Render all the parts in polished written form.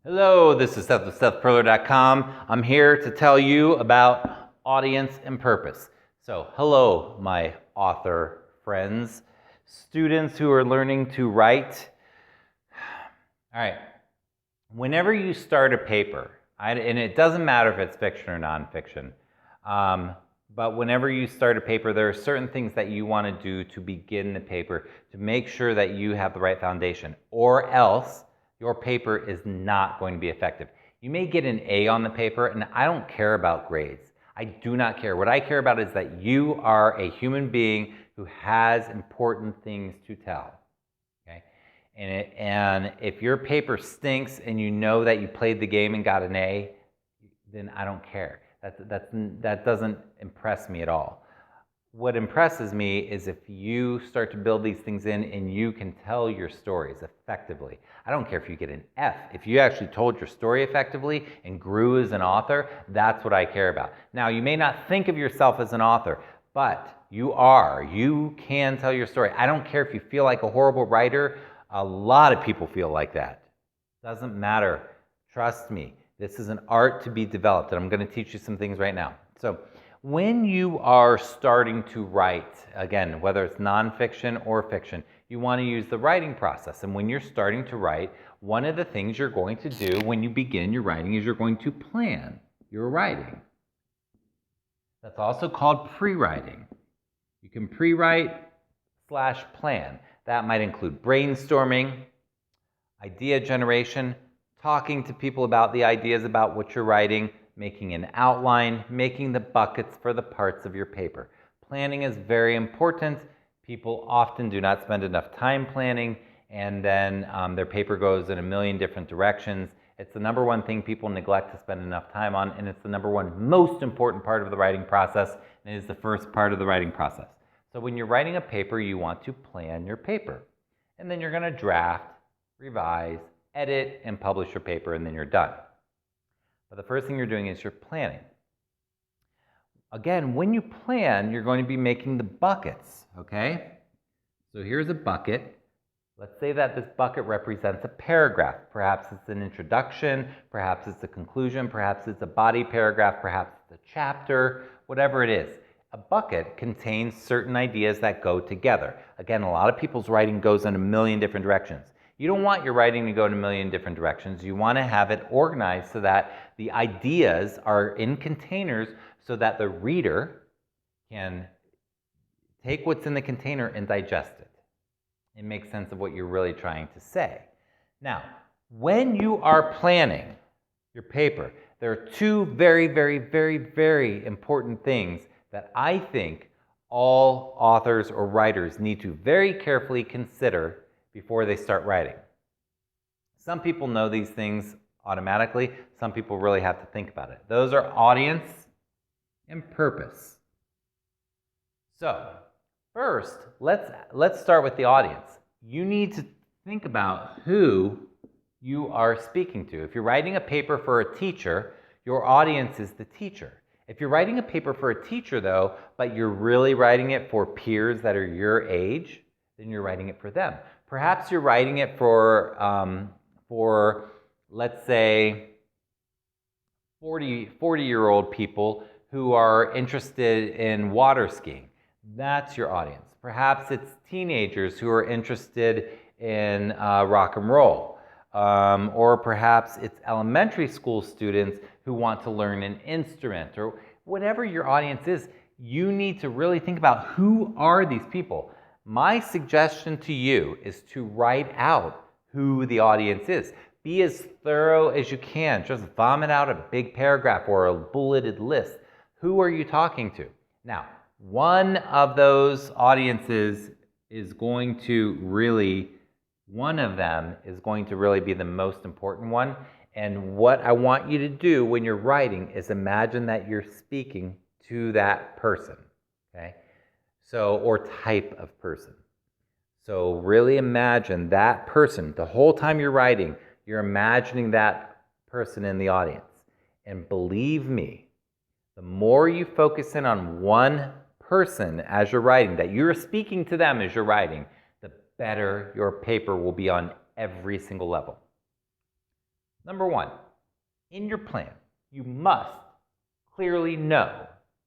Hello, this is Seth with SethPerler.com. I'm here to tell you about audience and purpose. So, hello, my author friends, students who are learning to write. All right, whenever you start a paper, and it doesn't matter if it's fiction or nonfiction, but whenever you start a paper, there are certain things that you want to do to begin the paper to make sure that you have the right foundation, or else your paper is not going to be effective. You may get an A on the paper, and I don't care about grades. I do not care. What I care about is that you are a human being who has important things to tell. Okay? And if your paper stinks and you know that you played the game and got an A, then I don't care. That doesn't impress me at all. What impresses me is if you start to build these things in and you can tell your stories effectively. I don't care if you get an F. If you actually told your story effectively and grew as an author, that's what I care about. Now, you may not think of yourself as an author, but you are. You can tell your story. I don't care if you feel like a horrible writer. A lot of people feel like that. Doesn't matter. Trust me. This is an art to be developed, and I'm going to teach you some things right now. So, when you are starting to write, again, whether it's nonfiction or fiction, you want to use the writing process. And when you're starting to write, one of the things you're going to do when you begin your writing is you're going to plan your writing. That's also called pre-writing. You can pre-write / plan. That might include brainstorming, idea generation, talking to people about the ideas about what you're writing, making an outline, making the buckets for the parts of your paper. Planning is very important. People often do not spend enough time planning, and then their paper goes in a million different directions. It's the number one thing people neglect to spend enough time on, and it's the number one most important part of the writing process, and it is the first part of the writing process. So when you're writing a paper, you want to plan your paper. And then you're going to draft, revise, edit, and publish your paper, and then you're done. But the first thing you're doing is you're planning. Again, when you plan, you're going to be making the buckets, okay? So here's a bucket. Let's say that this bucket represents a paragraph. Perhaps it's an introduction, perhaps it's a conclusion, perhaps it's a body paragraph, perhaps it's a chapter, whatever it is. A bucket contains certain ideas that go together. Again, a lot of people's writing goes in a million different directions. You don't want your writing to go in a million different directions. You want to have it organized so that the ideas are in containers so that the reader can take what's in the container and digest it and make sense of what you're really trying to say. Now, when you are planning your paper, there are two very, very, very, very important things that I think all authors or writers need to very carefully consider before they start writing. Some people know these things automatically. Some people really have to think about it. Those are audience and purpose. So, first, let's start with the audience. You need to think about who you are speaking to. If you're writing a paper for a teacher, your audience is the teacher. If you're writing a paper for a teacher, though, but you're really writing it for peers that are your age, then you're writing it for them. Perhaps you're writing it for let's say, 40-year-old people who are interested in water skiing. That's your audience. Perhaps it's teenagers who are interested in rock and roll. Or perhaps it's elementary school students who want to learn an instrument, or whatever your audience is. You need to really think about who are these people. My suggestion to you is to write out who the audience is. Be as thorough as you can. Just vomit out a big paragraph or a bulleted list. Who are you talking to? Now, one of those audiences is going to really, one of them is going to really be the most important one. And what I want you to do when you're writing is imagine that you're speaking to that person, okay? So, or type of person. So really imagine that person. The whole time you're writing, you're imagining that person in the audience. And believe me, the more you focus in on one person as you're writing, that you're speaking to them as you're writing, the better your paper will be on every single level. Number one, in your plan, you must clearly know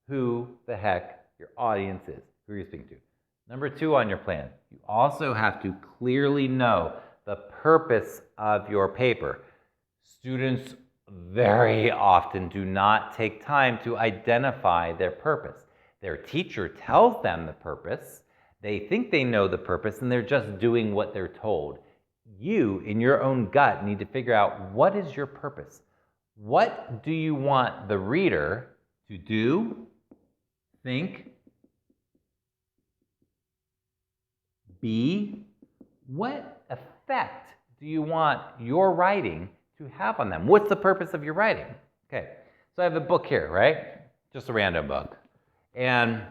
who the heck your audience is, who you're speaking to. Number two on your plan, you also have to clearly know the purpose of your paper. Students very often do not take time to identify their purpose. Their teacher tells them the purpose, they think they know the purpose, and they're just doing what they're told. You, in your own gut, need to figure out, what is your purpose? What do you want the reader to do, think, be? What effect do you want your writing to have on them? What's the purpose of your writing? Okay, so I have a book here, right? Just a random book. And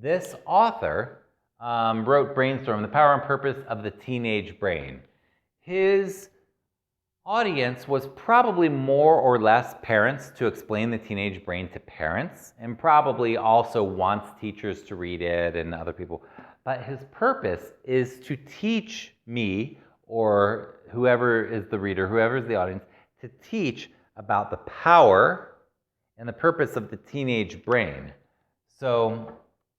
this author wrote Brainstorm, The Power and Purpose of the Teenage Brain. His audience was probably more or less parents, to explain the teenage brain to parents, and probably also wants teachers to read it and other people. But his purpose is to teach me, or whoever is the reader, whoever is the audience, to teach about the power and the purpose of the teenage brain. So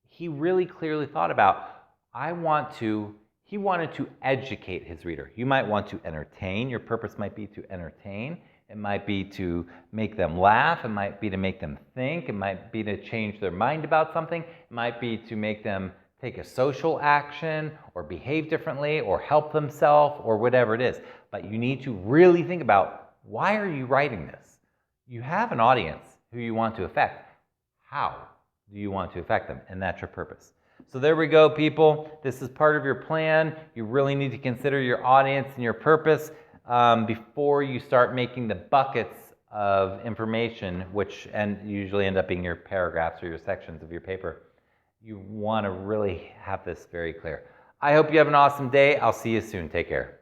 he really clearly thought about, he wanted to educate his reader. You might want to entertain. Your purpose might be to entertain. It might be to make them laugh. It might be to make them think. It might be to change their mind about something. It might be to make them take a social action or behave differently or help themselves or whatever it is. But you need to really think about, why are you writing this? You have an audience who you want to affect. How do you want to affect them? And that's your purpose. So there we go, people. This is part of your plan. You really need to consider your audience and your purpose before you start making the buckets of information, which usually end up being your paragraphs or your sections of your paper. You want to really have this very clear. I hope you have an awesome day. I'll see you soon. Take care.